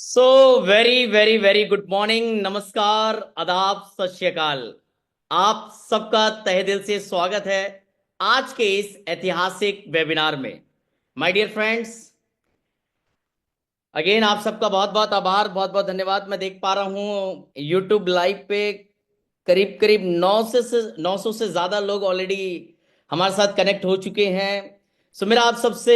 So very very very good morning, नमस्कार, आदाब, सत श्री अकाल। आप सबका तहे दिल से स्वागत है आज के इस ऐतिहासिक वेबिनार में। माय डियर फ्रेंड्स, अगेन आप सबका बहुत बहुत आभार, बहुत बहुत धन्यवाद। मैं देख पा रहा हूँ यूट्यूब लाइव पे करीब करीब 900 से ज़्यादा लोग ऑलरेडी हमारे साथ कनेक्ट हो चुके हैं। सो मेरा आप सबसे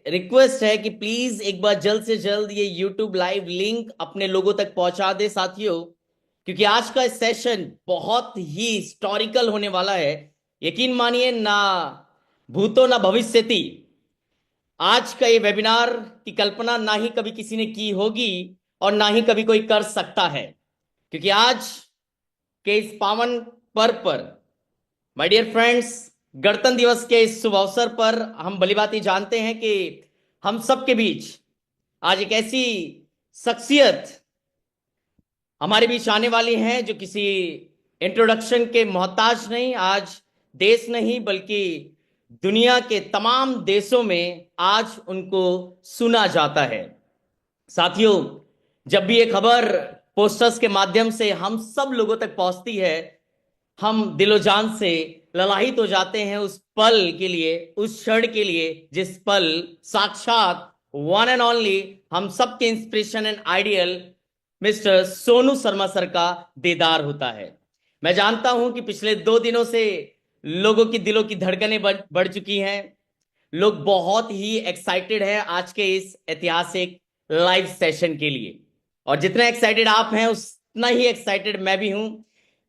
रिक्वेस्ट है कि प्लीज़ एक बार जल्द से जल्द ये यूट्यूब लाइव लिंक अपने लोगों तक पहुंचा दे साथियों, क्योंकि आज का सेशन बहुत ही हिस्टोरिकल होने वाला है। यकीन मानिए, ना भूतो ना भविष्यति, आज का ये वेबिनार की कल्पना ना ही कभी किसी ने की होगी और ना ही कभी कोई कर सकता है, क्योंकि आज के इस पावन पर्व पर, माय डियर फ्रेंड्स, गणतंत्र दिवस के इस शुभ अवसर पर हम भलीभांति जानते हैं कि हम सबके बीच आज एक ऐसी शख्सियत हमारे बीच आने वाली हैं जो किसी इंट्रोडक्शन के मोहताज नहीं। आज देश नहीं बल्कि दुनिया के तमाम देशों में आज उनको सुना जाता है। साथियों, जब भी ये खबर पोस्टर्स के माध्यम से हम सब लोगों तक पहुंचती है, हम दिलो जान से ललाहित हो जाते हैं उस पल के लिए, उस क्षण के लिए जिस पल साक्षात वन एंड ओनली हम सबके inspiration and ideal mister Sonu Sharma sir का दीदार होता है। मैं जानता हूं कि पिछले 2 दिनों से लोगों की दिलों की धड़कनें बढ़ चुकी हैं। लोग बहुत ही एक्साइटेड हैं आज के इस ऐतिहासिक लाइव सेशन के लिए, और जितना एक्साइटेड आप हैं उतना ही एक्साइटेड मैं भी हूं।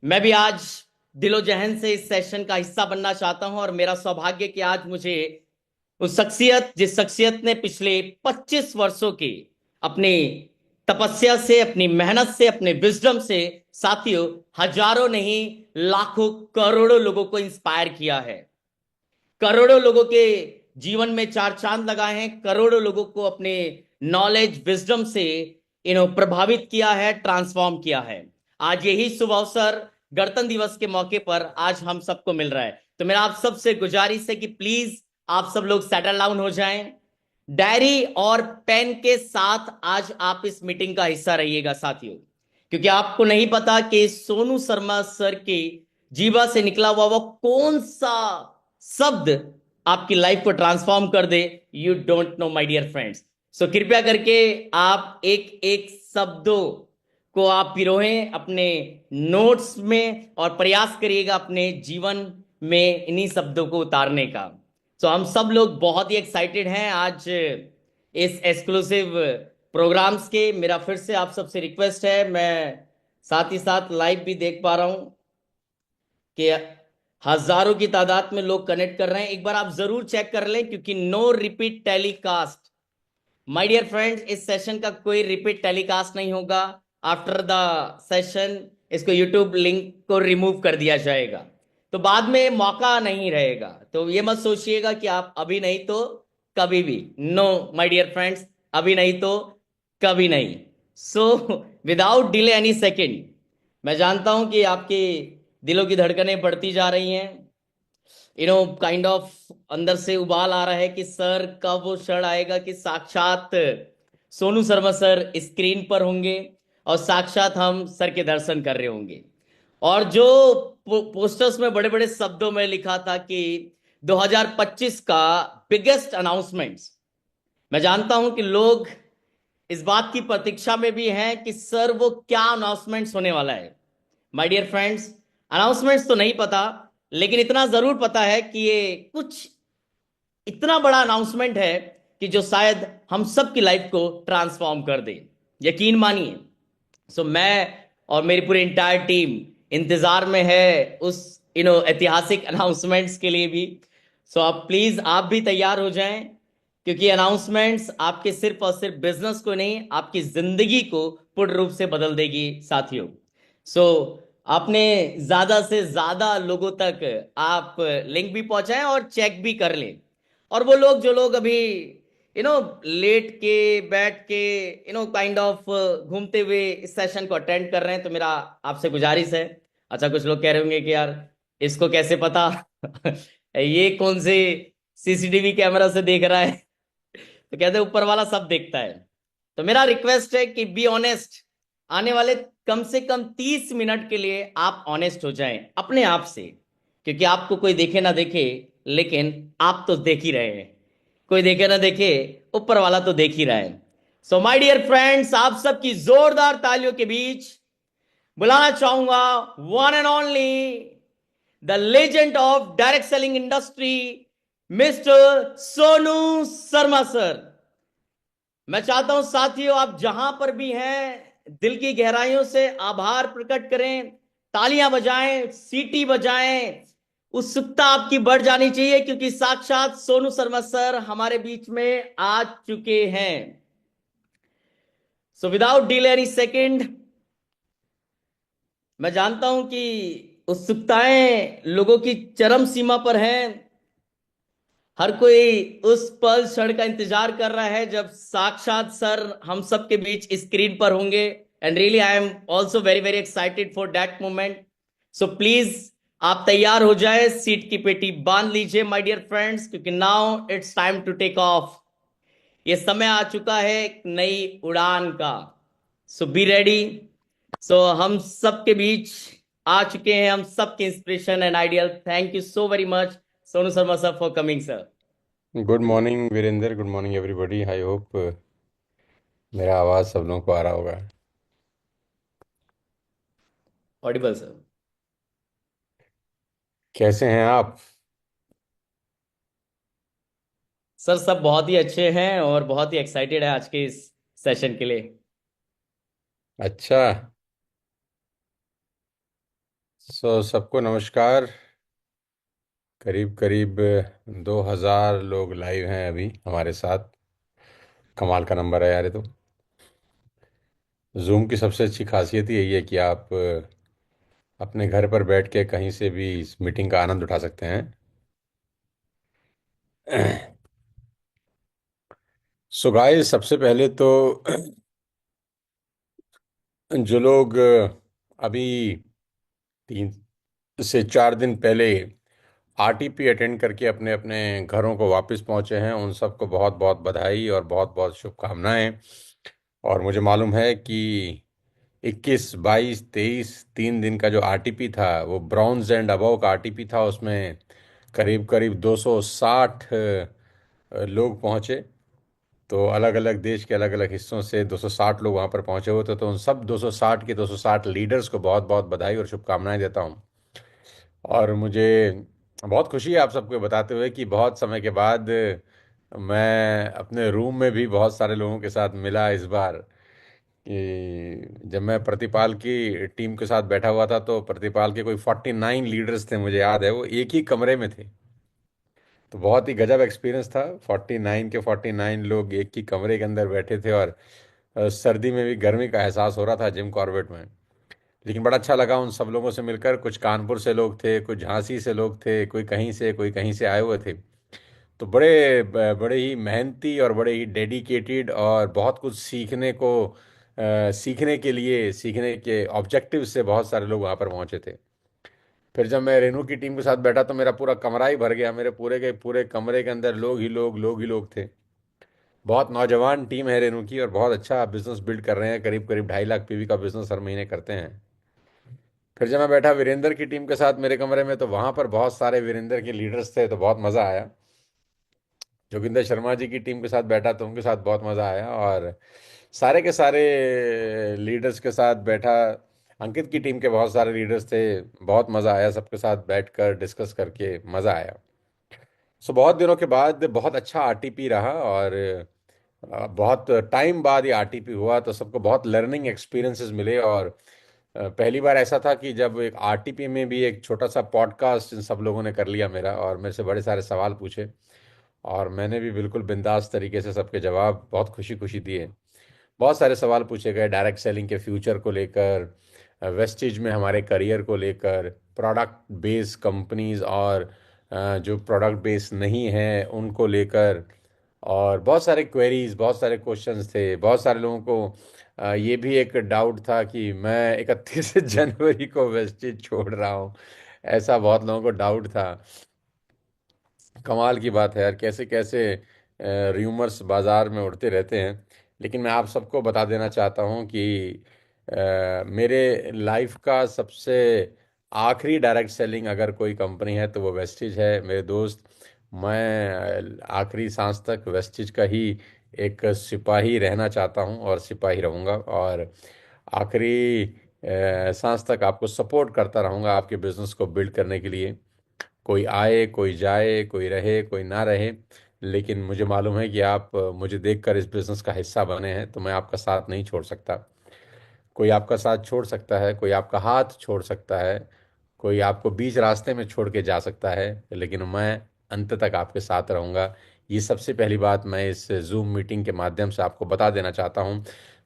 मैं भी आज दिलो जहन से इस सेशन का हिस्सा बनना चाहता हूं, और मेरा सौभाग्य कि आज मुझे उस शख्सियत, जिस शख्सियत ने पिछले 25 वर्षों के अपने तपस्या से, अपनी मेहनत से, अपने विजडम से साथियों हजारों नहीं लाखों करोड़ों लोगों को इंस्पायर किया है, करोड़ों लोगों के जीवन में चार चांद लगाए हैं, करोड़ों लोगों को अपने नॉलेज विजडम से प्रभावित किया है, ट्रांसफॉर्म किया है। आज यही शुभ अवसर गणतंत्र दिवस के मौके पर आज हम सबको मिल रहा है। तो मेरा आप सबसे गुजारिश है कि प्लीज आप सब लोग सेटल डाउन हो जाएं, डायरी और पेन के साथ आज आप इस मीटिंग का हिस्सा रहिएगा साथियों, क्योंकि आपको नहीं पता कि सोनू शर्मा सर के जीवा से निकला हुआ वो कौन सा शब्द आपकी लाइफ को ट्रांसफॉर्म कर दे। You don't know my dear friends. So कृपया करके आप एक एक शब्दों को आप पिरोहें अपने नोट्स में और प्रयास करिएगा अपने जीवन में इन्हीं शब्दों को उतारने का। सो हम सब लोग बहुत ही एक्साइटेड हैं आज इस एक्सक्लूसिव प्रोग्राम्स के। मेरा फिर से आप सबसे रिक्वेस्ट है, मैं साथ ही साथ लाइव भी देख पा रहा हूं कि हजारों की तादाद में लोग कनेक्ट कर रहे हैं। एक बार आप जरूर चेक कर लें, क्योंकि no repeat telecast, my dear friends, इस सेशन का कोई रिपीट टेलीकास्ट नहीं होगा। आफ्टर द सेशन इसको यूट्यूब लिंक को रिमूव कर दिया जाएगा, तो बाद में मौका नहीं रहेगा। तो ये मत सोचिएगा कि आप अभी नहीं तो कभी भी, नो माय डियर फ्रेंड्स, अभी नहीं तो कभी नहीं। So without delay any second, मैं जानता हूं कि आपके दिलों की धड़कनें बढ़ती जा रही हैं, काइंड ऑफ अंदर से उबाल आ रहा है कि सर कब वो क्षण आएगा कि साक्षात सोनू शर्मा सर स्क्रीन पर होंगे और साक्षात हम सर के दर्शन कर रहे होंगे। और जो पोस्टर्स में बड़े बड़े शब्दों में लिखा था कि 2025 का बिगेस्ट अनाउंसमेंट्स, मैं जानता हूं कि लोग इस बात की प्रतीक्षा में भी हैं कि सर वो क्या अनाउंसमेंट्स होने वाला है। माय डियर फ्रेंड्स, अनाउंसमेंट्स तो नहीं पता, लेकिन इतना जरूर पता है कि ये कुछ इतना बड़ा अनाउंसमेंट है कि जो शायद हम सब की लाइफ को ट्रांसफॉर्म कर दे। यकीन मानिए। सो मैं और मेरी पूरी इंटायर टीम इंतजार में है उस ऐतिहासिक अनाउंसमेंट्स के लिए भी। सो आप प्लीज आप भी तैयार हो जाएं, क्योंकि अनाउंसमेंट्स आपके सिर्फ और सिर्फ बिजनेस को नहीं, आपकी जिंदगी को पूर्ण रूप से बदल देगी साथियों। सो आपने ज्यादा से ज्यादा लोगों तक आप लिंक भी पहुंचाएं और चेक भी कर लें। और वो लोग, जो लोग अभी लेट के बैठ के काइंड ऑफ घूमते हुए इस सेशन को अटेंड कर रहे हैं, तो मेरा आपसे गुजारिश है। अच्छा, कुछ लोग कह रहे होंगे कि यार इसको कैसे पता ये कौन से सीसीटीवी कैमरा से देख रहा है? तो कहते हैं ऊपर वाला सब देखता है। तो मेरा रिक्वेस्ट है कि बी ऑनेस्ट। आने वाले कम से कम 30 मिनट के लिए आप ऑनेस्ट हो जाएं अपने आप से, क्योंकि आपको कोई देखे ना देखे, लेकिन आप तो देख ही रहे हैं। कोई देखे ना देखे, ऊपर वाला तो देख ही रहा है। सो माय डियर फ्रेंड्स, आप सबकी जोरदार तालियों के बीच बुलाना चाहूंगा one and only the legend of direct selling industry, mister Sonu Sharma sir. मैं चाहता हूं साथियों, आप जहां पर भी हैं दिल की गहराइयों से आभार प्रकट करें, तालियां बजाएं, सीटी बजाएं। उत्सुकता आपकी बढ़ जानी चाहिए, क्योंकि साक्षात सोनू शर्मा सर हमारे बीच में आ चुके हैं। So without delay any second, मैं जानता हूं कि उत्सुकताएं लोगों की चरम सीमा पर हैं। हर कोई उस पल क्षण का इंतजार कर रहा है जब साक्षात सर हम सब के बीच स्क्रीन पर होंगे। And really I am also very very excited for that moment. So please आप तैयार हो जाए, सीट की पेटी बांध लीजिए माय डियर फ्रेंड्स, क्योंकि now it's time to take off. ये समय आ चुका है एक नई उड़ान का। सो बी रेडी। सो हम सबके बीच आ चुके हैं हम सबके inspiration and ideal. Thank you so very much Sonu Sharma sir for coming sir. Good morning Virendra, good morning everybody. I hope मेरा आवाज़ सब लोगों को आ रहा होगा। Audible sir. कैसे हैं आप? सर सब बहुत ही अच्छे हैं और बहुत ही एक्साइटेड है आज के इस सेशन के लिए। अच्छा। सबको नमस्कार। करीब करीब 2000 लोग लाइव हैं अभी हमारे साथ। कमाल का नंबर है यार ये तो। जूम की सबसे अच्छी खासियत ही यही है कि आप अपने घर पर बैठ के कहीं से भी इस मीटिंग का आनंद उठा सकते हैं। सो गाइस, सबसे पहले तो जो लोग अभी 3 से 4 दिन पहले आरटीपी अटेंड करके अपने अपने घरों को वापस पहुंचे हैं, उन सबको बहुत बहुत बधाई और बहुत बहुत शुभकामनाएं। और मुझे मालूम है कि 21, 22, 23 3 दिन का जो आरटीपी था वो ब्रॉन्ज एंड अबव का आरटीपी था। उसमें करीब करीब 260 लोग पहुंचे। तो अलग अलग देश के अलग अलग हिस्सों से 260 लोग वहां पर पहुंचे हुए थे। तो उन सब 260 के 260 लीडर्स को बहुत बहुत बधाई और शुभकामनाएं देता हूं। और मुझे बहुत खुशी है आप सबको बताते हुए कि बहुत समय के बाद मैं अपने रूम में भी बहुत सारे लोगों के साथ मिला इस बार। कि जब मैं प्रतिपाल की टीम के साथ बैठा हुआ था तो प्रतिपाल के कोई 49 लीडर्स थे, मुझे याद है, वो एक ही कमरे में थे। तो बहुत ही गजब एक्सपीरियंस था। 49 के 49 लोग एक ही कमरे के अंदर बैठे थे, और सर्दी में भी गर्मी का एहसास हो रहा था जिम कॉर्बेट में। लेकिन बड़ा अच्छा लगा उन सब लोगों से मिलकर। कुछ कानपुर से लोग थे, कुछ झांसी से लोग थे, कोई कहीं से आए हुए थे। तो बड़े ही मेहनती और बड़े ही डेडिकेटेड और बहुत कुछ सीखने के लिए, सीखने के ऑब्जेक्टिव से बहुत सारे लोग वहाँ पर पहुँचे थे। फिर जब मैं रेनू की टीम के साथ बैठा तो मेरा पूरा कमरा ही भर गया। मेरे पूरे के पूरे कमरे के अंदर लोग ही लोग थे। बहुत नौजवान टीम है रेनू की, और बहुत अच्छा बिजनेस बिल्ड कर रहे हैं। करीब करीब 2.5 लाख पीवी का बिजनेस हर महीने करते हैं। फिर जब मैं बैठा वीरेंद्र की टीम के साथ मेरे कमरे में, तो वहाँ पर बहुत सारे वीरेंद्र के लीडर्स थे, तो बहुत मज़ा आया। जोगिंदर शर्मा जी की टीम के साथ बैठा तो उनके साथ बहुत मज़ा आया। और सारे के सारे लीडर्स के साथ बैठा। अंकित की टीम के बहुत सारे लीडर्स थे, बहुत मज़ा आया सबके साथ बैठकर डिस्कस करके, मज़ा आया। बहुत दिनों के बाद बहुत अच्छा आरटीपी रहा। और बहुत टाइम बाद ये आरटीपी हुआ, तो सबको बहुत लर्निंग एक्सपीरियंसेस मिले। और पहली बार ऐसा था कि जब एक आरटीपी में भी एक छोटा सा पॉडकास्ट इन सब लोगों ने कर लिया मेरा, और मेरे से बड़े सारे सवाल पूछे, और मैंने भी बिल्कुल बिंदास तरीके से सबके जवाब बहुत खुशी खुशी दिए। बहुत सारे सवाल पूछे गए डायरेक्ट सेलिंग के फ्यूचर को लेकर, वेस्टेज में हमारे करियर को लेकर, प्रोडक्ट बेस्ड कंपनीज और जो प्रोडक्ट बेस्ड नहीं है उनको लेकर। और बहुत सारे क्वेरीज, बहुत सारे क्वेश्चंस थे। बहुत सारे लोगों को ये भी एक डाउट था कि मैं 31 जनवरी को वेस्टेज छोड़ रहा हूँ। ऐसा बहुत लोगों को डाउट था। कमाल की बात है यार, कैसे कैसे र्यूमर्स बाजार में उड़ते रहते हैं। लेकिन मैं आप सबको बता देना चाहता हूँ कि मेरे लाइफ का सबसे आखिरी डायरेक्ट सेलिंग अगर कोई कंपनी है तो वो वेस्टिज है मेरे दोस्त। मैं आखिरी सांस तक वेस्टिज का ही एक सिपाही रहना चाहता हूँ और सिपाही रहूँगा, और आखिरी सांस तक आपको सपोर्ट करता रहूँगा आपके बिजनेस को बिल्ड करने के लिए। कोई आए कोई जाए, कोई रहे कोई ना रहे, लेकिन मुझे मालूम है कि आप मुझे देखकर इस बिजनेस का हिस्सा बने हैं, तो मैं आपका साथ नहीं छोड़ सकता। कोई आपका साथ छोड़ सकता है, कोई आपका हाथ छोड़ सकता है, कोई आपको बीच रास्ते में छोड़ के जा सकता है, लेकिन मैं अंत तक आपके साथ रहूँगा। ये सबसे पहली बात मैं इस जूम मीटिंग के माध्यम से आपको बता देना चाहता हूँ।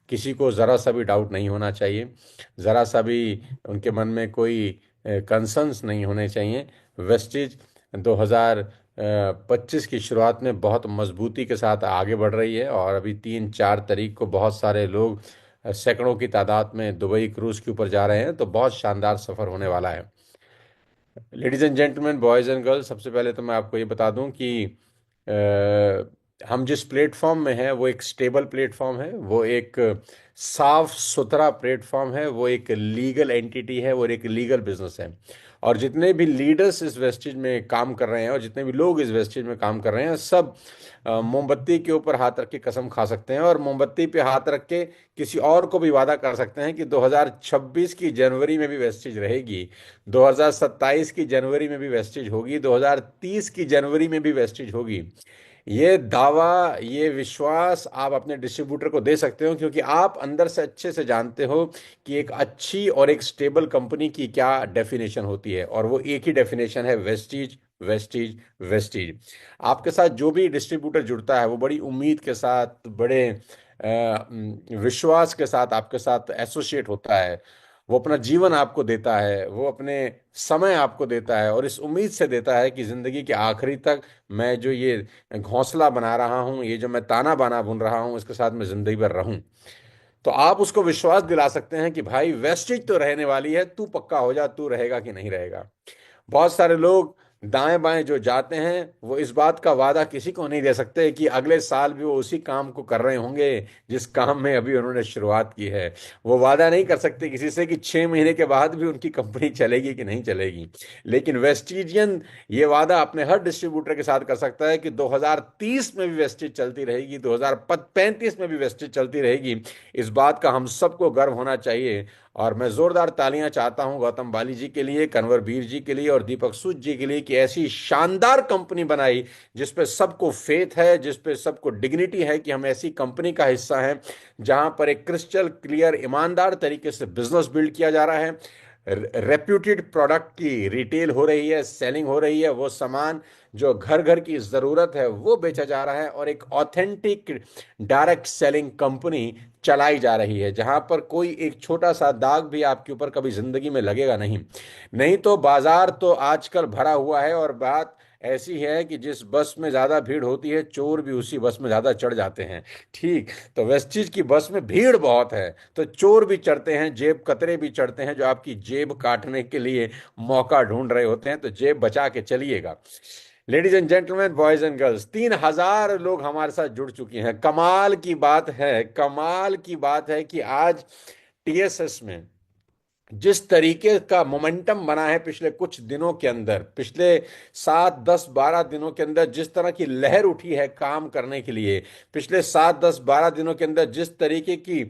किसी को ज़रा सा भी डाउट नहीं होना चाहिए, ज़रा सा भी उनके मन में कोई कंसर्न्स नहीं होने चाहिए। वेस्टिज 2025 की शुरुआत में बहुत मजबूती के साथ आगे बढ़ रही है, और अभी 3-4 तारीख को बहुत सारे लोग सैकड़ों की तादाद में दुबई क्रूज के ऊपर जा रहे हैं, तो बहुत शानदार सफ़र होने वाला है। Ladies and gentleman, boys and girls, सबसे पहले तो मैं आपको ये बता दूं कि हम जिस प्लेटफॉर्म में हैं वो एक स्टेबल प्लेटफॉर्म है, वो एक साफ सुथरा प्लेटफॉर्म है, वो एक लीगल एंटिटी है, वो एक लीगल बिजनेस है। और जितने भी लीडर्स इस वेस्टेज में काम कर रहे हैं और जितने भी लोग इस वेस्टेज में काम कर रहे हैं, सब मोमबत्ती के ऊपर हाथ रख के कसम खा सकते हैं, और मोमबत्ती पे हाथ रख के किसी और को भी वादा कर सकते हैं कि 2026 की जनवरी में भी वेस्टेज रहेगी, 2027 की जनवरी में भी वेस्टेज होगी, 2030 की जनवरी में भी वेस्टेज होगी। ये दावा, ये विश्वास आप अपने डिस्ट्रीब्यूटर को दे सकते हो, क्योंकि आप अंदर से अच्छे से जानते हो कि एक अच्छी और एक स्टेबल कंपनी की क्या डेफिनेशन होती है, और वो एक ही डेफिनेशन है, वेस्टीज वेस्टीज वेस्टीज। आपके साथ जो भी डिस्ट्रीब्यूटर जुड़ता है वो बड़ी उम्मीद के साथ, बड़े विश्वास के साथ आपके साथ एसोसिएट होता है। वो अपना जीवन आपको देता है, वो अपने समय आपको देता है, और इस उम्मीद से देता है कि ज़िंदगी के आखिरी तक मैं जो ये घोंसला बना रहा हूँ, ये जो मैं ताना बाना बुन रहा हूँ, इसके साथ मैं ज़िंदगी भर रहूँ। तो आप उसको विश्वास दिला सकते हैं कि भाई वेस्टेज तो रहने वाली है, तू पक्का हो जा, तू रहेगा कि नहीं रहेगा। बहुत सारे लोग दाएं बाएं जो जाते हैं वो इस बात का वादा किसी को नहीं दे सकते कि अगले साल भी वो उसी काम को कर रहे होंगे जिस काम में अभी उन्होंने शुरुआत की है। वो वादा नहीं कर सकते किसी से कि 6 महीने के बाद भी उनकी कंपनी चलेगी कि नहीं चलेगी। लेकिन वेस्टिजियन ये वादा अपने हर डिस्ट्रीब्यूटर के साथ कर सकता है कि 2030 में भी वेस्टेज चलती रहेगी, 2035 में भी वेस्टेज चलती रहेगी। इस बात का हम सबको गर्व होना चाहिए। और मैं जोरदार तालियां चाहता हूं गौतम बाली जी के लिए, कन्वर वीर जी के लिए और दीपक सूद जी के लिए कि ऐसी शानदार कंपनी बनाई जिस पे सबको फेथ है, जिस पे सबको डिग्निटी है कि हम ऐसी कंपनी का हिस्सा हैं जहां पर एक क्रिस्टल क्लियर ईमानदार तरीके से बिजनेस बिल्ड किया जा रहा है, रेप्यूटेड प्रोडक्ट की रिटेल हो रही है, सेलिंग हो रही है, वो सामान जो घर घर की ज़रूरत है वो बेचा जा रहा है, और एक ऑथेंटिक डायरेक्ट सेलिंग कंपनी चलाई जा रही है जहां पर कोई एक छोटा सा दाग भी आपके ऊपर कभी ज़िंदगी में लगेगा नहीं। नहीं तो बाजार तो आजकल भरा हुआ है, और बात ऐसी है कि जिस बस में ज़्यादा भीड़ होती है चोर भी उसी बस में ज़्यादा चढ़ जाते हैं। ठीक, तो वेस्टिज की बस में भीड़ बहुत है तो चोर भी चढ़ते हैं, जेब कतरे भी चढ़ते हैं जो आपकी जेब काटने के लिए मौका ढूंढ रहे होते हैं, तो जेब बचा के चलिएगा। Ladies and gentleman, boys and girls, 3,000 लोग हमारे साथ जुड़ चुके हैं। कमाल की बात है, कमाल की बात है कि आज टीएसएस में जिस तरीके का मोमेंटम बना है पिछले कुछ दिनों के अंदर, पिछले 7, 10, 12 दिनों के अंदर जिस तरह की लहर उठी है काम करने के लिए, पिछले 7, 10, 12 दिनों के अंदर जिस तरीके की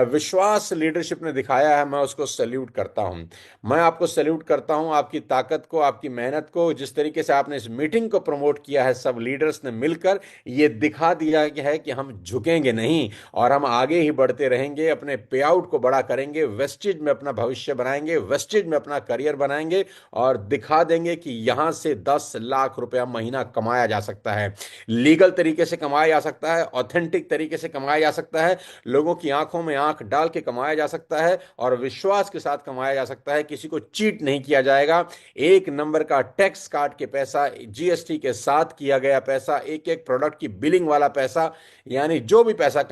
विश्वास लीडरशिप ने दिखाया है, मैं उसको सैल्यूट करता हूं। मैं आपको सैल्यूट करता हूं, आपकी ताकत को, आपकी मेहनत को, जिस तरीके से आपने इस मीटिंग को प्रमोट किया है। सब लीडर्स ने मिलकर ये दिखा दिया है कि हम झुकेंगे नहीं और हम आगे ही बढ़ते रहेंगे, अपने पे आउट को बड़ा करेंगे, वेस्टेज में अपना भविष्य बनाएंगे, वेस्टेज में अपना करियर बनाएंगे, और दिखा देंगे कि यहां से 10 लाख रुपया महीना कमाया जा सकता है, लीगल तरीके से कमाया जा सकता है, ऑथेंटिक तरीके से कमाया जा सकता है, लोगों की आंखों में आंख डाल के कमाया जा सकता है, और विश्वास के साथ कमाया जा सकता है। किसी को चीट नहीं किया जाएगा। एक नंबर का टैक्स काट के पैसा, जीएसटी के साथ किया गया पैसा, एक एक प्रोडक्ट की बिलिंग वाला पैसा, यानी जो भी पैसा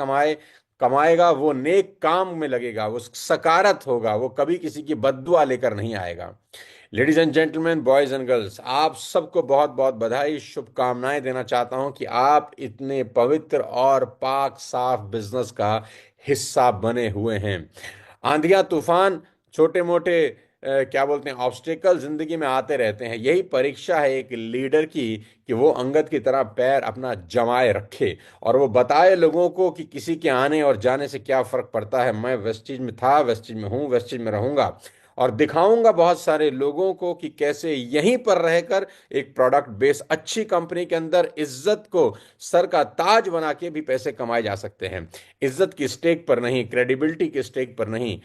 कमाएगा वो नेक काम में लगेगा, वो सकारात्मक होगा, वो कभी किसी की बद्दुआ लेकर नहीं आएगा। Ladies and gentleman, boys and girls, आप सबको बहुत बहुत बधाई, शुभकामनाएं देना चाहता हूं कि आप इतने पवित्र और पाक साफ बिजनेस का हिस्सा बने हुए हैं। आंधियां तूफान, छोटे मोटे क्या बोलते हैं, ऑब्स्टिकल जिंदगी में आते रहते हैं। यही परीक्षा है एक लीडर की कि वो अंगद की तरह पैर अपना जमाए रखे और वो बताए लोगों को कि किसी के आने और जाने से क्या फर्क पड़ता है। मैं वेस्टीज में था, वेस्टीज में हूँ, वेस्टीज में रहूंगा और दिखाऊंगा बहुत सारे लोगों को कि कैसे यहीं पर रहकर एक प्रोडक्ट बेस अच्छी कंपनी के अंदर इज्जत को सर का ताज बना के भी पैसे कमाए जा सकते हैं। इज्जत की स्टेक पर नहीं, क्रेडिबिलिटी की स्टेक पर नहीं,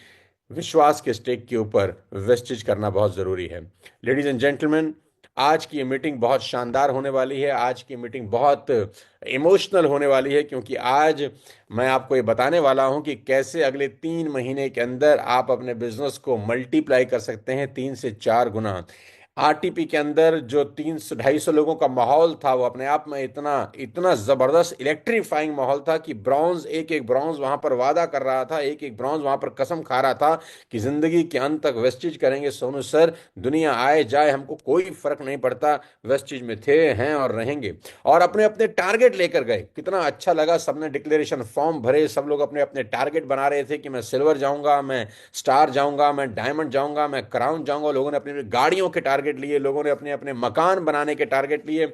विश्वास के स्टेक के ऊपर वेस्टेज करना बहुत जरूरी है। लेडीज एंड जेंटलमैन, आज की ये मीटिंग बहुत शानदार होने वाली है। आज की मीटिंग बहुत इमोशनल होने वाली है क्योंकि आज मैं आपको ये बताने वाला हूं कि कैसे अगले 3 महीने के अंदर आप अपने बिजनेस को मल्टीप्लाई कर सकते हैं 3 से 4 गुना। आरटीपी के अंदर जो 300-250 लोगों का माहौल था वो अपने आप में इतना इतना जबरदस्त इलेक्ट्रीफाइंग माहौल था कि ब्रॉन्ज, एक एक ब्रॉन्ज वहां पर वादा कर रहा था, एक एक ब्रॉन्ज वहां पर कसम खा रहा था कि जिंदगी के अंत तक वेस्टेज करेंगे सोनू सर, दुनिया आए जाए हमको कोई फर्क नहीं पड़ता, वेस्टेज में थे, हैं और रहेंगे। और अपने अपने टारगेट लेकर गए, कितना अच्छा लगा। सबने डिक्लेरेशन फॉर्म भरे, सब लोग अपने अपने टारगेट बना रहे थे कि मैं सिल्वर जाऊंगा, मैं स्टार जाऊंगा, मैं डायमंड जाऊंगा, मैं क्राउन जाऊंगा। लोगों ने अपनी अपनी गाड़ियों के टारगेट लिए, लोगों ने अपने अपने मकान बनाने के टारगेट लिए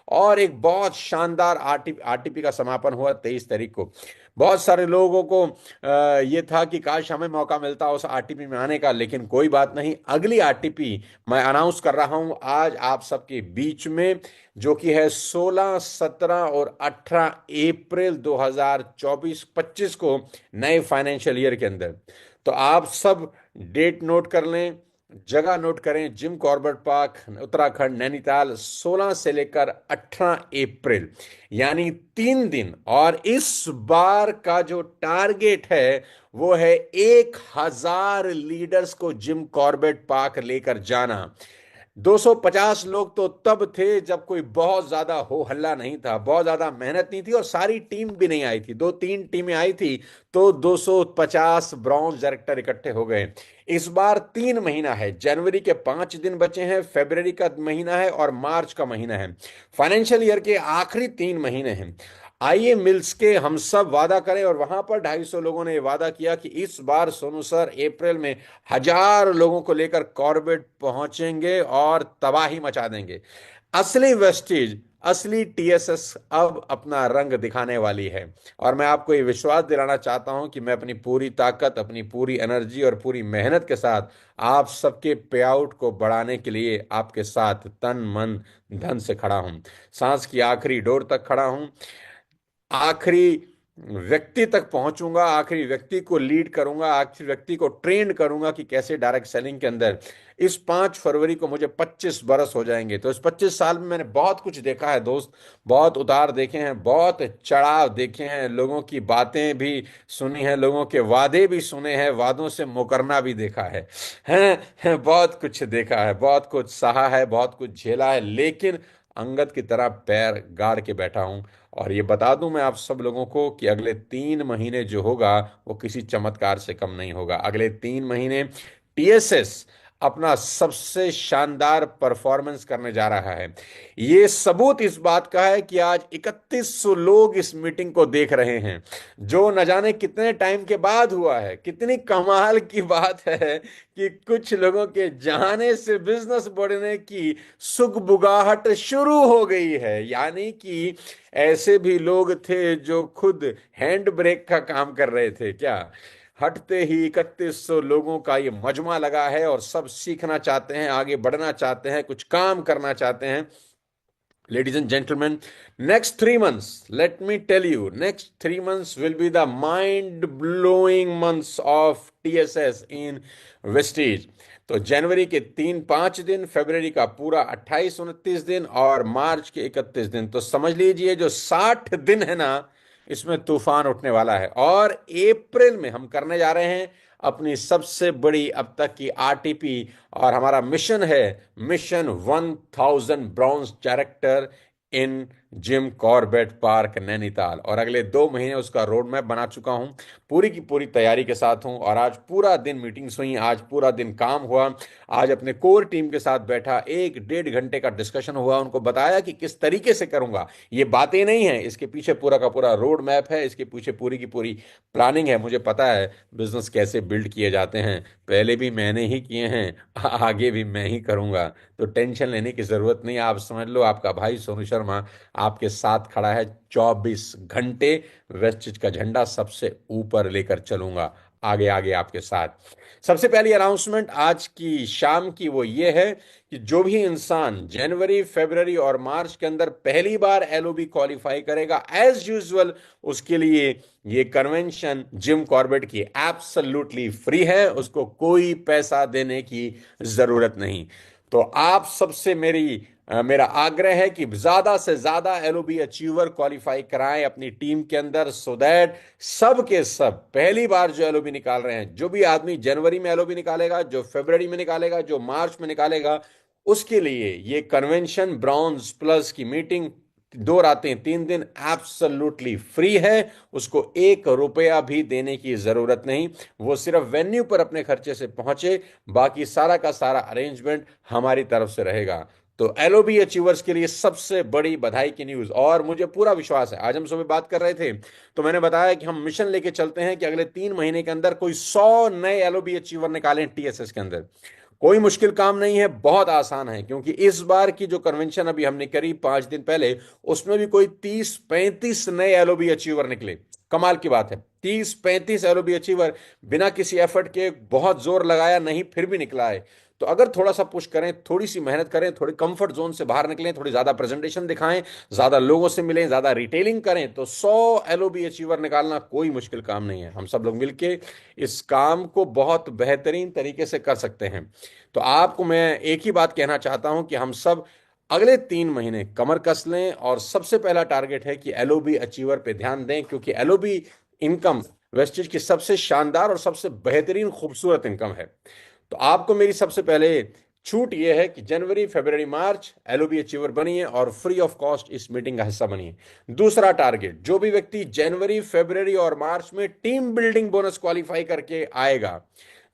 और एक बहुत शानदार आरटीपी का समापन हुआ 23 तारीख को। बहुत सारे लोगों को ये था कि काश हमें मौका मिलता उस आरटीपी में आने का, लेकिन कोई बात नहीं। अगली आरटीपी मैं अनाउंस कर रहा हूं आज आप सबके बीच में, जो कि है 16, 17 और 18 अप्रैल 2024-25 को, नए फाइनेंशियल ईयर के अंदर। तो आप सब डेट नोट कर लें, जगह नोट करें। Jim Corbett park, Uttarakhand, Nainital, 16 से लेकर 18 अप्रैल, यानी 3 दिन। और इस बार का जो टारगेट है वो है 1000 लीडर्स को जिम कॉर्बेट पार्क लेकर जाना। 250 लोग तो तब थे जब कोई बहुत ज्यादा हो हल्ला नहीं था, बहुत ज्यादा मेहनत नहीं थी और सारी टीम भी नहीं आई थी। 2-3 टीमें आई थी तो 250 ब्रॉन्ज डायरेक्टर इकट्ठे हो गए। इस बार 3 महीना है, जनवरी के 5 दिन बचे हैं, फरवरी का महीना है और मार्च का महीना है। फाइनेंशियल ईयर के आखिरी 3 महीने हैं। आइए मिल्स के हम सब वादा करें, और वहां पर 250 लोगों ने वादा किया कि इस बार सोनू सर अप्रैल में 1000 लोगों को लेकर कॉर्बेट पहुंचेंगे और तबाही मचा देंगे। असली वेस्टीज, असली टीएसएस अब अपना रंग दिखाने वाली है। और मैं आपको ये विश्वास दिलाना चाहता हूं कि मैं अपनी पूरी ताकत, अपनी पूरी एनर्जी और पूरी मेहनत के साथ आप सबके पे आउट को बढ़ाने के लिए आपके साथ तन मन धन से खड़ा हूं। सांस की आखिरी डोर तक खड़ा हूं, आखिरी व्यक्ति तक पहुंचूंगा, आखिरी व्यक्ति को लीड करूंगा, आखिरी व्यक्ति को ट्रेन करूंगा कि कैसे डायरेक्ट सेलिंग के अंदर। इस 5 फरवरी को मुझे 25 बरस हो जाएंगे। तो इस 25 साल में मैंने बहुत कुछ देखा है दोस्त, बहुत उतार देखे हैं, बहुत चढ़ाव देखे हैं, लोगों की बातें भी सुनी हैं, लोगों के वादे भी सुने हैं, वादों से मुकरना भी देखा है, बहुत कुछ देखा है, बहुत कुछ सहा है, बहुत कुछ झेला है, लेकिन अंगद की तरह पैर गाड़ के बैठा हूं। और ये बता दूं मैं आप सब लोगों को कि अगले 3 महीने जो होगा वो किसी चमत्कार से कम नहीं होगा। अगले 3 महीने टीएसएस अपना सबसे शानदार परफॉर्मेंस करने जा रहा है। ये सबूत इस बात का है कि आज 3100 लोग इस मीटिंग को देख रहे हैं, जो न जाने कितने टाइम के बाद हुआ है। कितनी कमाल की बात है कि कुछ लोगों के जाने से बिजनेस बढ़ने की सुगबुगाहट शुरू हो गई है। यानी कि ऐसे भी लोग थे जो खुद हैंड ब्रेक का काम कर रहे थे क्या। हटते ही 3100 लोगों का ये मजमा लगा है और सब सीखना चाहते हैं, आगे बढ़ना चाहते हैं, कुछ काम करना चाहते हैं। Ladies and gentlemen, next 3 months, let me tell you, next 3 months will be the mind-blowing months of TSS in Vestige. तो जनवरी के 3-5 दिन, फरवरी का पूरा 28-29 दिन और मार्च के 31 दिन। तो समझ लीजिए जो 60 दिन है ना, इसमें तूफान उठने वाला है। और अप्रैल में हम करने जा रहे हैं अपनी सबसे बड़ी अब तक की आरटीपी, और हमारा मिशन है mission 1000 bronze director in Jim Corbett park Nainital, और अगले 2 महीने उसका रोड मैप बना चुका हूं। पूरी की पूरी तैयारी के साथ हूं, और आज पूरा दिन मीटिंग्स हुई, आज पूरा दिन काम हुआ। आज अपने कोर टीम के साथ बैठा, 1-1.5 घंटे का डिस्कशन हुआ, उनको बताया कि किस तरीके से करूंगा। ये बातें नहीं है, इसके पीछे पूरा का पूरा रोड मैप है, इसके पीछे पूरी की पूरी प्लानिंग है। मुझे पता है बिजनेस कैसे बिल्ड किए जाते हैं, पहले भी मैंने ही किए हैं, आगे भी मैं ही करूंगा। तो टेंशन लेने की जरूरत नहीं। आप समझ लो, आपका भाई सोनू शर्मा आपके साथ खड़ा है 24 घंटे। वेस्टिज का झंडा सबसे ऊपर लेकर चलूंगा, आगे आगे आपके साथ। सबसे पहली अनाउंसमेंट आज की शाम की वो ये है कि जो भी इंसान जनवरी, फरवरी और मार्च के अंदर पहली बार एलओबी क्वालिफाई करेगा, एज यूजुअल उसके लिए ये कन्वेंशन जिम कॉर्बेट की एब्सोल्युटली फ्री है, उसको कोई पैसा देने की जरूरत नहीं। तो आप सबसे मेरा आग्रह है कि ज्यादा से ज्यादा एलओबी अचीवर क्वालिफाई कराएं अपनी टीम के अंदर, सो दैट सब के सब पहली बार जो एलओबी निकाल रहे हैं, जो भी आदमी जनवरी में एलओबी निकालेगा, जो फरवरी में निकालेगा, जो मार्च में निकालेगा, उसके लिए ये कन्वेंशन ब्रॉन्ज प्लस की मीटिंग 2 रातें 3 दिन एब्सोल्युटली फ्री है। उसको 1 रुपया भी देने की जरूरत नहीं, वो सिर्फ वेन्यू पर अपने खर्चे से पहुंचे, बाकी सारा का सारा अरेंजमेंट हमारी तरफ से रहेगा। तो एलओबी अचीवर्स के लिए सबसे बड़ी बधाई की न्यूज, और मुझे पूरा विश्वास है, आज हम सुबह बात कर रहे थे तो मैंने बताया कि हम मिशन लेके चलते हैं कि अगले 3 महीने के अंदर कोई 100 नए एलओबी अचीवर निकालें टीएसएस के अंदर। कोई मुश्किल काम नहीं है, बहुत आसान है, क्योंकि इस बार की जो कन्वेंशन अभी हमने करी 5 दिन पहले, उसमें भी कोई 30-35 नए एलओबी अचीवर निकले। कमाल की बात है, 30-35 एलओबी अचीवर बिना किसी एफर्ट के, बहुत जोर लगाया नहीं, फिर भी निकला है। तो अगर थोड़ा सा पुश करें, थोड़ी सी मेहनत करें, थोड़ी कंफर्ट जोन से बाहर निकलें, थोड़ी ज्यादा प्रेजेंटेशन दिखाएं, ज्यादा लोगों से मिलें, ज्यादा रिटेलिंग करें, तो 100 एलओबी अचीवर निकालना कोई मुश्किल काम नहीं है। हम सब लोग मिलके इस काम को बहुत बेहतरीन तरीके से कर सकते हैं। तो आपको मैं एक ही बात कहना चाहता हूं कि हम सब अगले 3 महीने कमर कस लें, और सबसे पहला टारगेट है कि एलओबी अचीवर पे ध्यान दें, क्योंकि एलओबी इनकम वेस्टेज की सबसे शानदार और सबसे बेहतरीन खूबसूरत इनकम है। तो आपको मेरी सबसे पहले छूट यह है कि जनवरी, फरवरी, मार्च एलओबी अचीवर बनिए और फ्री ऑफ कॉस्ट इस मीटिंग का हिस्सा बनिए। दूसरा टारगेट, जो भी व्यक्ति जनवरी, फरवरी और मार्च में टीम बिल्डिंग बोनस क्वालिफाई करके आएगा,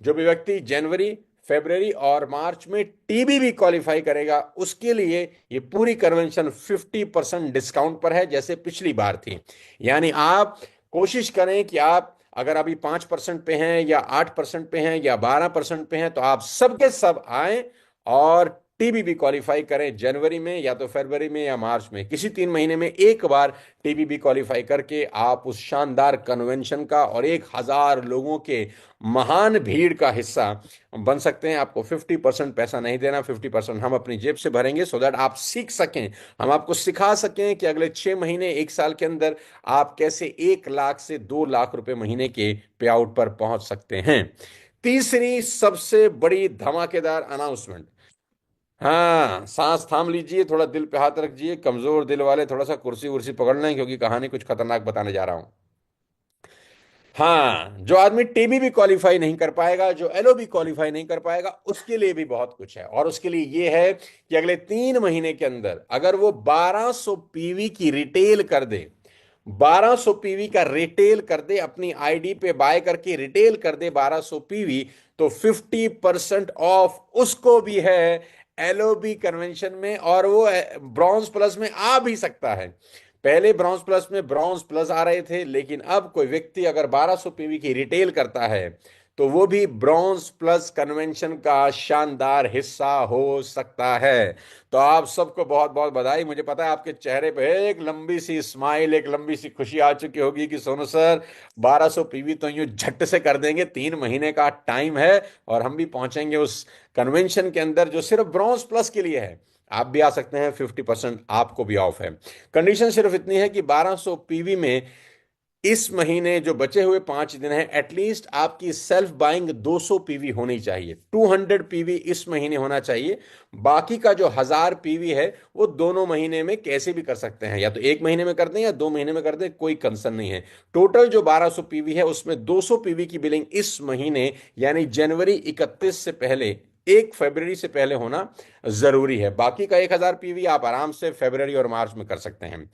जो भी व्यक्ति जनवरी, फरवरी और मार्च में टीबीबी क्वालिफाई करेगा, उसके लिए ये पूरी कन्वेंशन 50% डिस्काउंट पर है, जैसे पिछली बार थी। यानी आप कोशिश करें कि आप अगर अभी 5% पे हैं, या 8% पे हैं, या 12% पे हैं, तो आप सबके सब आए और टीबीबी क्वालिफाई करें जनवरी में, या तो फरवरी में, या मार्च में। किसी 3 महीने में एक बार टीबीबी क्वालिफाई करके आप उस शानदार कन्वेंशन का और 1,000 लोगों के महान भीड़ का हिस्सा बन सकते हैं। आपको 50% पैसा नहीं देना, 50% हम अपनी जेब से भरेंगे, सो दैट आप सीख सकें, हम आपको सिखा सकें कि अगले 6 महीने, 1 साल के अंदर आप कैसे 1 लाख से 2 लाख रुपए महीने के पे आउट पर पहुंच सकते हैं। तीसरी सबसे बड़ी धमाकेदार अनाउंसमेंट, हाँ सांस थाम लीजिए, थोड़ा दिल पे हाथ रखिए, कमजोर दिल वाले थोड़ा सा कुर्सी वुर्सी पकड़ लें, क्योंकि कहानी कुछ खतरनाक बताने जा रहा हूं। हाँ, जो आदमी टीबी भी क्वालिफाई नहीं कर पाएगा, जो एलओबी क्वालिफाई नहीं कर पाएगा, उसके लिए भी बहुत कुछ है। और उसके लिए ये है कि अगले 3 महीने के अंदर अगर वो 1200 पीवी की रिटेल कर दे, 1200 पीवी का रिटेल कर दे, अपनी आईडी पे बाय करके रिटेल कर दे 1200 पीवी, तो 50% ऑफ उसको भी है एलओबी कन्वेंशन में, और वो ब्रॉन्ज प्लस में आ भी सकता है। पहले ब्रॉन्ज प्लस में ब्रॉन्ज प्लस आ रहे थे, लेकिन अब कोई व्यक्ति अगर 1200 पीवी की रिटेल करता है, तो वो भी ब्रॉन्ज प्लस कन्वेंशन का शानदार हिस्सा हो सकता है। तो आप सबको बहुत बहुत बधाई। मुझे पता है आपके चेहरे पे एक लंबी सी स्माइल, एक लंबी सी खुशी आ चुकी होगी कि सोनू सर 1200 पीवी तो यूं झट से कर देंगे, 3 महीने का टाइम है, और हम भी पहुंचेंगे उस कन्वेंशन के अंदर जो सिर्फ ब्रॉन्ज प्लस के लिए है। आप भी आ सकते हैं, 50% आपको भी ऑफ है। कंडीशन सिर्फ इतनी है कि 1200 पीवी में इस महीने जो बचे हुए 5 दिन हैं, एटलीस्ट आपकी सेल्फ बाइंग 200 पीवी होनी चाहिए, 200 पीवी इस महीने होना चाहिए। बाकी का जो 1000 पीवी है, वो दोनों महीने में कैसे भी कर सकते हैं, या तो 1 महीने में कर दें या 2 महीने में कर दें, कोई कंसर्न नहीं है। टोटल जो 1200 पीवी है, उसमें 200 पीवी की बिलिंग इस महीने यानी जनवरी 31 से पहले, 1 फरवरी से पहले होना जरूरी है। बाकी का 1,000 पीवी आप आराम से फरवरी और मार्च में कर सकते हैं।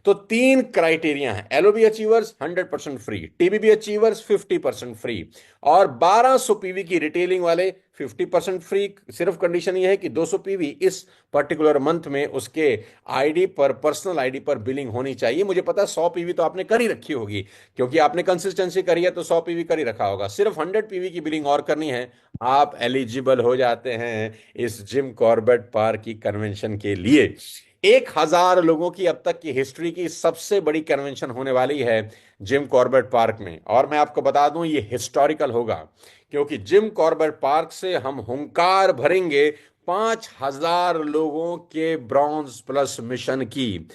तो 3 क्राइटेरिया हैं, LOB achievers 100% free, TBB achievers 50% free, और 1200 पीवी की रिटेलिंग वाले 50% फ्री। सिर्फ कंडीशन ये है कि 200 पीवी इस पर्टिकुलर मंथ में उसके आईडी पर, पर्सनल आईडी पर बिलिंग होनी चाहिए। मुझे पता है 100 पीवी तो आपने कर ही रखी होगी, क्योंकि आपने कंसिस्टेंसी करी है तो 100 पीवी कर ही रखा होगा। सिर्फ 100 पीवी की बिलिंग और करनी है, आप एलिजिबल हो जाते हैं इस जिम कॉर्बेट पार्क की कन्वेंशन के लिए। 1,000 लोगों की अब तक की हिस्ट्री की सबसे बड़ी कन्वेंशन होने वाली है जिम कॉर्बेट पार्क में। और मैं आपको बता दूं ये हिस्टोरिकल होगा, क्योंकि जिम कॉर्बेट पार्क से हम हुंकार भरेंगे 5,000 लोगों के ब्रॉन्ज प्लस मिशन की।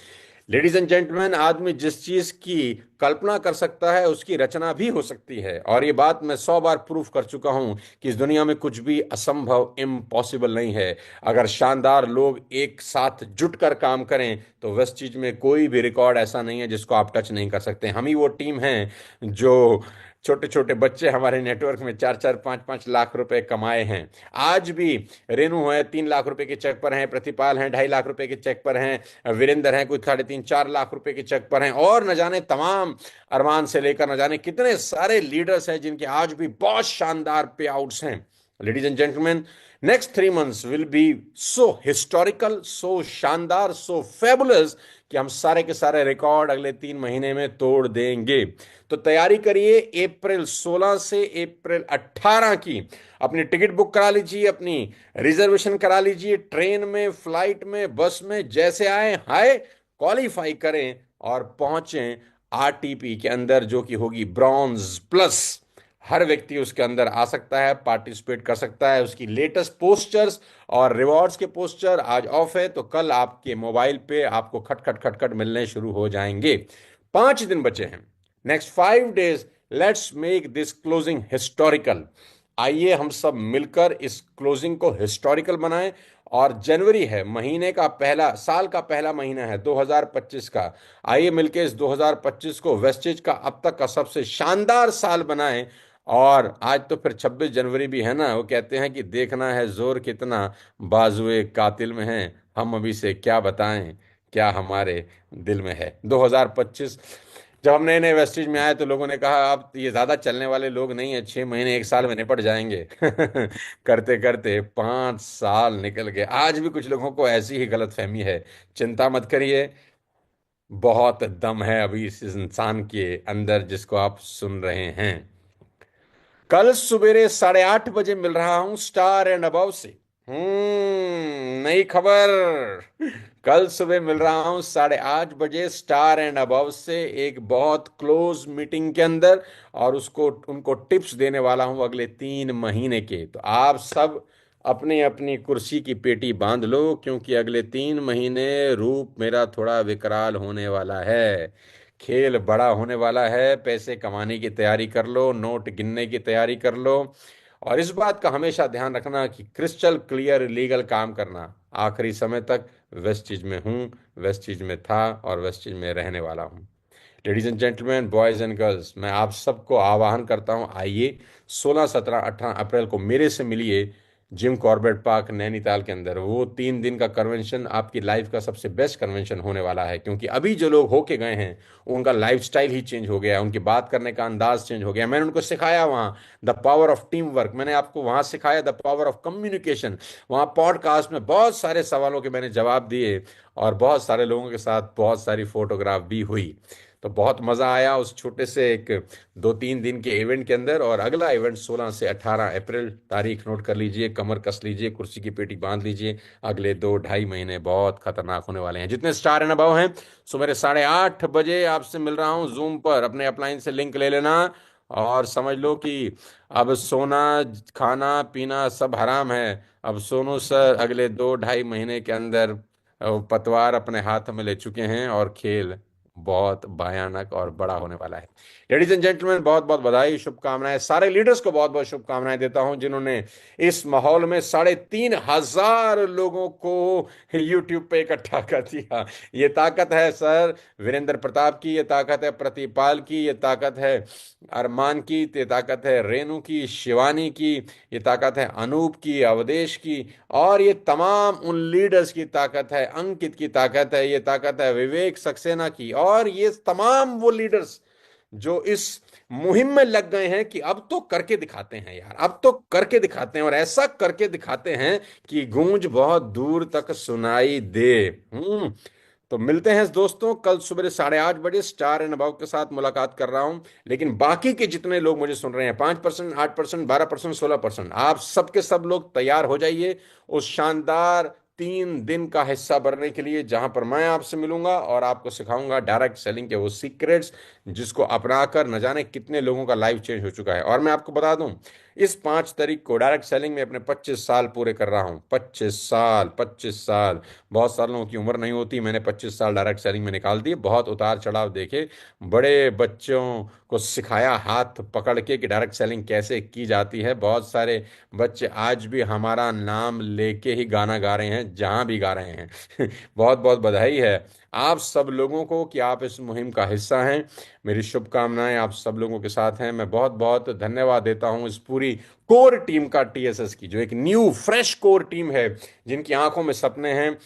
लेडीज एंड जेंटलमैन, आदमी जिस चीज की कल्पना कर सकता है उसकी रचना भी हो सकती है, और ये बात मैं 100 बार प्रूफ कर चुका हूं कि इस दुनिया में कुछ भी असंभव, इम्पॉसिबल नहीं है। अगर शानदार लोग एक साथ जुट कर काम करें तो वेस्ट चीज में कोई भी रिकॉर्ड ऐसा नहीं है जिसको आप टच नहीं कर सकते। हम ही वो टीम है जो छोटे छोटे बच्चे हमारे नेटवर्क में 4-4, 5-5 लाख रुपए कमाए हैं। आज भी रेनू है 3 लाख रुपए के चेक पर हैं, प्रतिपाल हैं 2.5 लाख रुपए के चेक पर हैं, वीरेंद्र हैं कुछ 3.5-4 लाख रुपए के चेक पर हैं, और न जाने तमाम, अरमान से लेकर न जाने कितने सारे लीडर्स हैं जिनके आज भी बहुत शानदार पे आउट्स हैं। Ladies and gentleman, next 3 months will be so historical, so शानदार, सो फेबुलस कि हम सारे के सारे रिकॉर्ड अगले 3 महीने में तोड़ देंगे। तो तैयारी करिए, अप्रैल 16 से अप्रैल 18 की अपनी टिकट बुक करा लीजिए, अपनी रिजर्वेशन करा लीजिए, ट्रेन में, फ्लाइट में, बस में, जैसे आए हाय, क्वालिफाई करें और पहुंचें आरटीपी के अंदर, जो कि होगी ब्रॉन्ज प्लस। हर व्यक्ति उसके अंदर आ सकता है, पार्टिसिपेट कर सकता है। उसकी लेटेस्ट पोस्टर्स और रिवॉर्ड्स के पोस्टर आज ऑफ है, तो कल आपके मोबाइल पे आपको खटखट खटखट मिलने शुरू हो जाएंगे। 5 दिन बचे हैं, next 5 days, let's make this closing historical. आइए हम सब मिलकर इस क्लोजिंग को हिस्टोरिकल बनाएं। और जनवरी है, महीने का पहला, साल का पहला महीना है 2025 का। आइए मिलकर इस 2025 को वेस्टेज का अब तक का सबसे शानदार साल बनाएं। और आज तो फिर 26 जनवरी भी है ना, वो कहते हैं कि देखना है जोर कितना बाजुए कातिल में है, हम अभी से क्या बताएं क्या हमारे दिल में है। 2025 जब हम नए नए वेस्टेज में आए तो लोगों ने कहा अब ये ज्यादा चलने वाले लोग नहीं है, 6 महीने 1 साल में निपट जाएंगे। करते करते 5 साल निकल गए। आज भी कुछ लोगों को ऐसी ही गलतफहमी है। चिंता मत करिए, बहुत दम है अभी इस इंसान के अंदर जिसको आप सुन रहे हैं। कल सवेरे 8:30 बजे मिल रहा हूं स्टार एंड अबव से। नई खबर, कल सुबह मिल रहा हूं 8:30 बजे स्टार एंड अबव से, एक बहुत क्लोज मीटिंग के अंदर, और उसको उनको टिप्स देने वाला हूं अगले 3 महीने के। तो आप सब अपनी अपनी कुर्सी की पेटी बांध लो, क्योंकि अगले 3 महीने रूप मेरा थोड़ा विकराल होने वाला है। खेल बड़ा होने वाला है। पैसे कमाने की तैयारी कर लो, नोट गिनने की तैयारी कर लो, और इस बात का हमेशा ध्यान रखना कि क्रिस्टल क्लियर लीगल काम करना। आखिरी समय तक वेस्ट चीज में हूँ, वेस्ट चीज में था और वेस्ट चीज में रहने वाला हूँ। Ladies and gentleman, boys and girls, मैं आप सबको आह्वान करता हूँ, आइए 16, 17, 18 अप्रैल को मेरे से मिलिए जिम कॉर्बेट पार्क नैनीताल के अंदर। वो 3 दिन का कन्वेंशन आपकी लाइफ का सबसे बेस्ट कन्वेंशन होने वाला है, क्योंकि अभी जो लोग होके गए हैं उनका लाइफस्टाइल ही चेंज हो गया है, उनकी बात करने का अंदाज चेंज हो गया। मैंने उनको सिखाया वहाँ the power of team work, मैंने आपको वहाँ सिखाया द पावर ऑफ कम्युनिकेशन। वहाँ पॉडकास्ट में बहुत सारे सवालों के मैंने जवाब दिए, और बहुत सारे लोगों के साथ बहुत सारी फोटोग्राफ भी हुई। तो बहुत मज़ा आया उस छोटे से एक 2-3 दिन के इवेंट के अंदर। और अगला इवेंट 16 से 18 अप्रैल, तारीख नोट कर लीजिए, कमर कस लीजिए, कुर्सी की पेटी बांध लीजिए। अगले 2-2.5 महीने बहुत खतरनाक होने वाले हैं। जितने स्टार एंड अबव हैं, सुबह 8:30 बजे आपसे मिल रहा हूँ जूम पर। अपने अपलाइन से लिंक ले लेना, और समझ लो कि अब सोना, खाना पीना सब हराम है। अब सोनू सर अगले 2-2.5 महीने के अंदर पतवार अपने हाथ में ले चुके हैं, और खेल बहुत भयानक और बड़ा होने वाला है। लेडीज एंड जेंटलमैन, बहुत बहुत बधाई, शुभकामनाएं, सारे लीडर्स को बहुत बहुत शुभकामनाएं देता हूं जिन्होंने इस माहौल में 3,500 लोगों को यूट्यूब पे इकट्ठा कर दिया। ये ताकत है सर वीरेंद्र प्रताप की, ये ताकत है प्रतिपाल की, ये ताकत है अरमान की, ये ताकत है रेनू की, शिवानी की, ये ताकत है अनूप की, अवधेश की, और ये तमाम उन लीडर्स की ताकत है, अंकित की ताकत है, ये ताकत है विवेक सक्सेना की, और ये तमाम वो लीडर्स जो इस मुहिम में लग गए हैं कि अब तो करके दिखाते हैं यार, अब तो करके दिखाते हैं, और ऐसा करके दिखाते हैं कि गूंज बहुत दूर तक सुनाई दे। तो मिलते हैं दोस्तों कल सुबह 8:30 स्टार एंड अबाउट के साथ मुलाकात कर रहा हूं। लेकिन बाकी के जितने लोग मुझे सुन रहे हैं, 5%, 8%, 12%, 16%, आप सबके सब लोग तैयार हो जाइए उस शानदार 3 दिन का हिस्सा बनने के लिए, जहां पर मैं आपसे मिलूंगा और आपको सिखाऊंगा डायरेक्ट सेलिंग के वो सीक्रेट्स जिसको अपनाकर न जाने कितने लोगों का लाइफ चेंज हो चुका है। और मैं आपको बता दूं, इस 5 तारीख को डायरेक्ट सेलिंग में अपने 25 साल पूरे कर रहा हूं। 25 साल, 25 साल, बहुत सारे लोगों की उम्र नहीं होती, मैंने 25 साल डायरेक्ट सेलिंग में निकाल दिए। बहुत उतार चढ़ाव देखे, बड़े बच्चों को सिखाया हाथ पकड़ के कि डायरेक्ट सेलिंग कैसे की जाती है। बहुत सारे बच्चे आज भी हमारा नाम लेके ही गाना गा रहे हैं जहां भी गा रहे हैं। बहुत बहुत बधाई है आप सब लोगों को कि आप इस मुहिम का हिस्सा हैं। मेरी शुभकामनाएं आप सब लोगों के साथ हैं। मैं बहुत बहुत धन्यवाद देता हूं इस पूरी कोर टीम का, टीएसएस की, जो एक न्यू फ्रेश कोर टीम है, जिनकी आंखों में सपने हैं,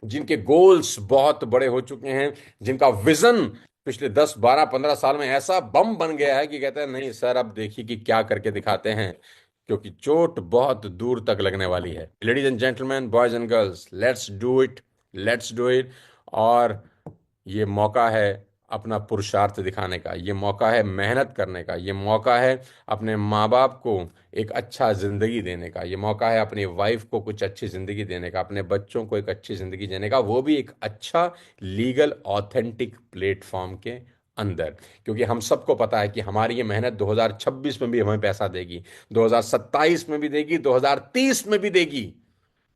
जिनके गोल्स बहुत बड़े हो चुके हैं, जिनका विजन पिछले 10, 12, 15 साल में ऐसा बम बन गया है कि कहते हैं नहीं सर अब देखिए कि क्या करके दिखाते हैं, क्योंकि चोट बहुत दूर तक लगने वाली है। Ladies and gentleman, boys and girls, let's do it, let's do it. और ये मौका है अपना पुरुषार्थ दिखाने का, ये मौका है मेहनत करने का, ये मौका है अपने माँ बाप को एक अच्छा जिंदगी देने का, ये मौका है अपनी वाइफ को कुछ अच्छी जिंदगी देने का, अपने बच्चों को एक अच्छी जिंदगी देने का, वो भी एक अच्छा लीगल ऑथेंटिक प्लेटफॉर्म के अंदर। क्योंकि हम सबको पता है कि हमारी ये मेहनत 2026 में भी हमें पैसा देगी, 2027 में भी देगी, 2030 में भी देगी।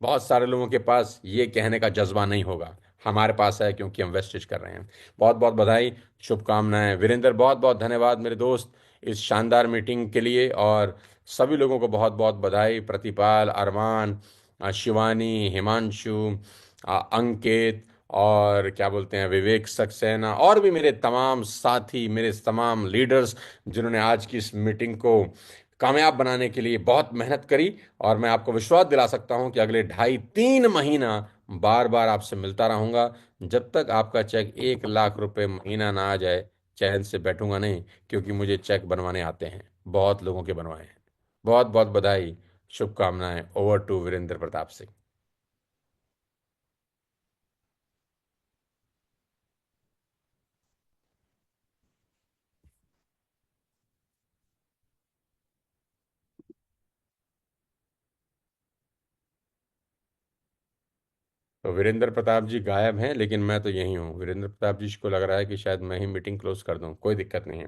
बहुत सारे लोगों के पास ये कहने का जज्बा नहीं होगा, हमारे पास है क्योंकि हम वेस्टेज कर रहे हैं। बहुत बहुत बधाई, शुभकामनाएं वीरेंद्र, बहुत बहुत धन्यवाद मेरे दोस्त इस शानदार मीटिंग के लिए। और सभी लोगों को बहुत बहुत बधाई, प्रतिपाल, अरमान, शिवानी, हिमांशु, अंकित, और क्या बोलते हैं विवेक सक्सेना, और भी मेरे तमाम साथी, मेरे तमाम लीडर्स जिन्होंने आज की इस मीटिंग को कामयाब बनाने के लिए बहुत मेहनत करी। और मैं आपको विश्वास दिला सकता हूं कि अगले 2.5-3 महीना बार बार आपसे मिलता रहूंगा। जब तक आपका चेक 1 लाख रुपए महीना ना आ जाए, चैन से बैठूंगा नहीं, क्योंकि मुझे चेक बनवाने आते हैं, बहुत लोगों के बनवाए हैं। बहुत बहुत बधाई, शुभकामनाएं। Over to Virendra Pratap Singh. तो वीरेंद्र प्रताप जी गायब हैं, लेकिन मैं तो यही हूँ। वीरेंद्र प्रताप जी को लग रहा है कि शायद मैं ही मीटिंग क्लोज कर दूं, कोई दिक्कत नहीं है।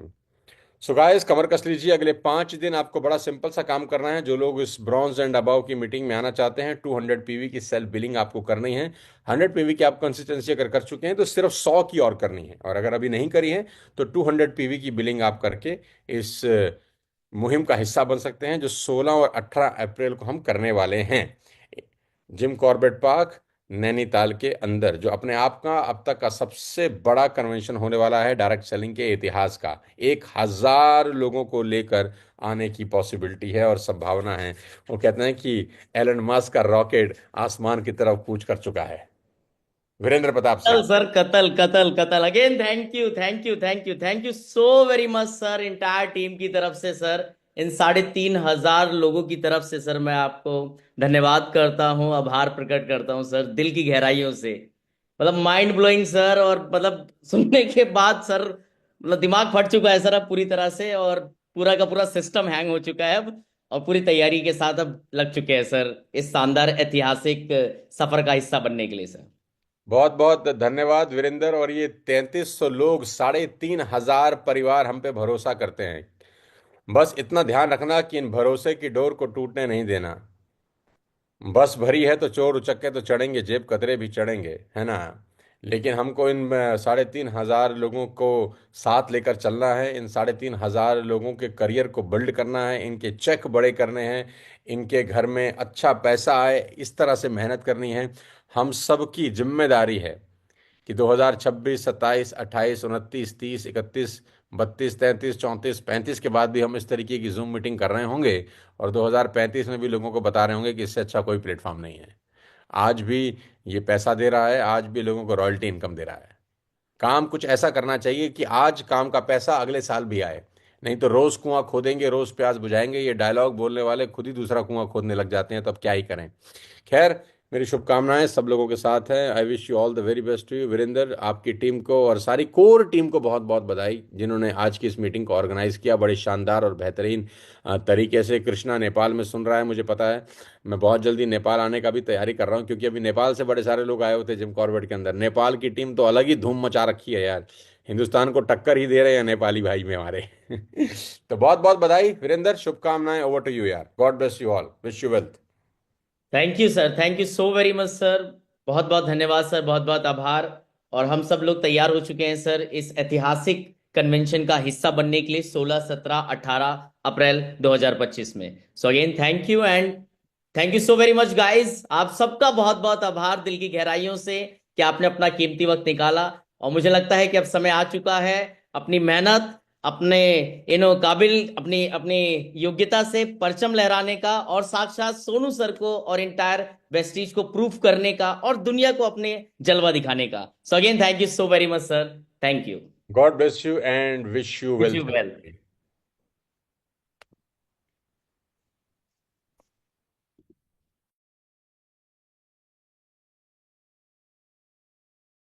सो गाइस, कमर कस लीजिए, अगले 5 दिन आपको बड़ा सिंपल सा काम करना है। जो लोग इस ब्रॉन्ज एंड अबाव की मीटिंग में आना चाहते हैं, 200 पीवी की सेल्फ बिलिंग आपको करनी है। 100 पीवी की आप कंसिस्टेंसी अगर कर चुके हैं तो सिर्फ 100 की और करनी है, और अगर अभी नहीं करी है तो 200 पीवी की बिलिंग आप करके इस मुहिम का हिस्सा बन सकते हैं, जो 16 और 18 अप्रैल को हम करने वाले हैं, जिम कॉर्बेट पार्क, नैनीताल के अंदर, जो अपने आप का अब तक का सबसे बड़ा कन्वेंशन होने वाला है डायरेक्ट सेलिंग के इतिहास का। 1,000 लोगों को लेकर आने की पॉसिबिलिटी है और संभावना है। वो कहते हैं कि एलन मस्क का रॉकेट आसमान की तरफ कूच कर चुका है। वीरेंद्र प्रताप कतल सिंह। सर, कतल कतल कतल again. Thank you, thank you, thank you, thank you so very much sir, entire team की तरफ से सर, इन 3,500 लोगों की तरफ से सर, मैं आपको धन्यवाद करता हूँ, आभार प्रकट करता हूँ सर, दिल की गहराइयों से। मतलब माइंड ब्लोइंग सर, और मतलब सुनने के बाद सर, मतलब दिमाग फट चुका है सर अब पूरी तरह से, और पूरा का पूरा सिस्टम हैंग हो चुका है अब, और पूरी तैयारी के साथ अब लग चुके हैं सर इस शानदार ऐतिहासिक सफर का हिस्सा बनने के लिए सर। बहुत बहुत धन्यवाद वीरेंद्र। और ये 3,300 लोग, 3,500 परिवार हम पे भरोसा करते हैं। बस इतना ध्यान रखना कि इन भरोसे की डोर को टूटने नहीं देना। बस भरी है तो चोर उचक्के तो चढ़ेंगे, जेब कतरे भी चढ़ेंगे, है ना। लेकिन हमको इन 3,500 लोगों को साथ लेकर चलना है। इन 3,500 लोगों के करियर को बिल्ड करना है, इनके चेक बड़े करने हैं, इनके घर में अच्छा पैसा आए, इस तरह से मेहनत करनी है। हम सबकी जिम्मेदारी है कि 2026, 27, 28, 29, 30, 31, 32, 33, 34, 35 के बाद भी हम इस तरीके की जूम मीटिंग कर रहे होंगे, और 2035 में भी लोगों को बता रहे होंगे कि इससे अच्छा कोई प्लेटफॉर्म नहीं है। आज भी ये पैसा दे रहा है, आज भी लोगों को रॉयल्टी इनकम दे रहा है। काम कुछ ऐसा करना चाहिए कि आज काम का पैसा अगले साल भी आए। नहीं तो रोज कुआं खोदेंगे, रोज प्यास बुझाएंगे, ये डायलॉग बोलने वाले खुद ही दूसरा कुआं खोदने लग जाते हैं, तो अब क्या ही करें। खैर, मेरी शुभकामनाएं सब लोगों के साथ हैं। I wish you all the very best to you Virendra, आपकी टीम को और सारी कोर टीम को बहुत बहुत बधाई जिन्होंने आज की इस मीटिंग को ऑर्गेनाइज किया बड़े शानदार और बेहतरीन तरीके से। कृष्णा नेपाल में सुन रहा है, मुझे पता है। मैं बहुत जल्दी नेपाल आने का भी तैयारी कर रहा हूँ, क्योंकि अभी नेपाल से बड़े सारे लोग आए होते जिम कॉर्बेट के अंदर। नेपाल की टीम तो अलग ही धूम मचा रखी है यार, हिंदुस्तान को टक्कर ही दे रहे हैं नेपाली भाई में हमारे। तो बहुत बहुत बधाई वीरेंद्र, शुभकामनाएं। ओवर टू यू यार, God bless you all, wish you wealth. Thank you sir, thank you so very much sir. बहुत बहुत धन्यवाद सर, बहुत बहुत आभार। और हम सब लोग तैयार हो चुके हैं सर इस ऐतिहासिक कन्वेंशन का हिस्सा बनने के लिए 16, 17, 18 अप्रैल 2025 में। So again thank you, and thank you so very much guys. आप सबका बहुत बहुत आभार दिल की गहराइयों से कि आपने अपना कीमती वक्त निकाला। और मुझे लगता है कि अब समय आ चुका है अपनी मेहनत, अपने काबिल, अपनी अपनी योग्यता से परचम लहराने का, और साक्षात सोनू सर को और इंटायर वेस्टीज को प्रूफ करने का, और दुनिया को अपने जलवा दिखाने का। So again thank you so very much sir, thank you. God bless you and wish you wish you wealth. Well.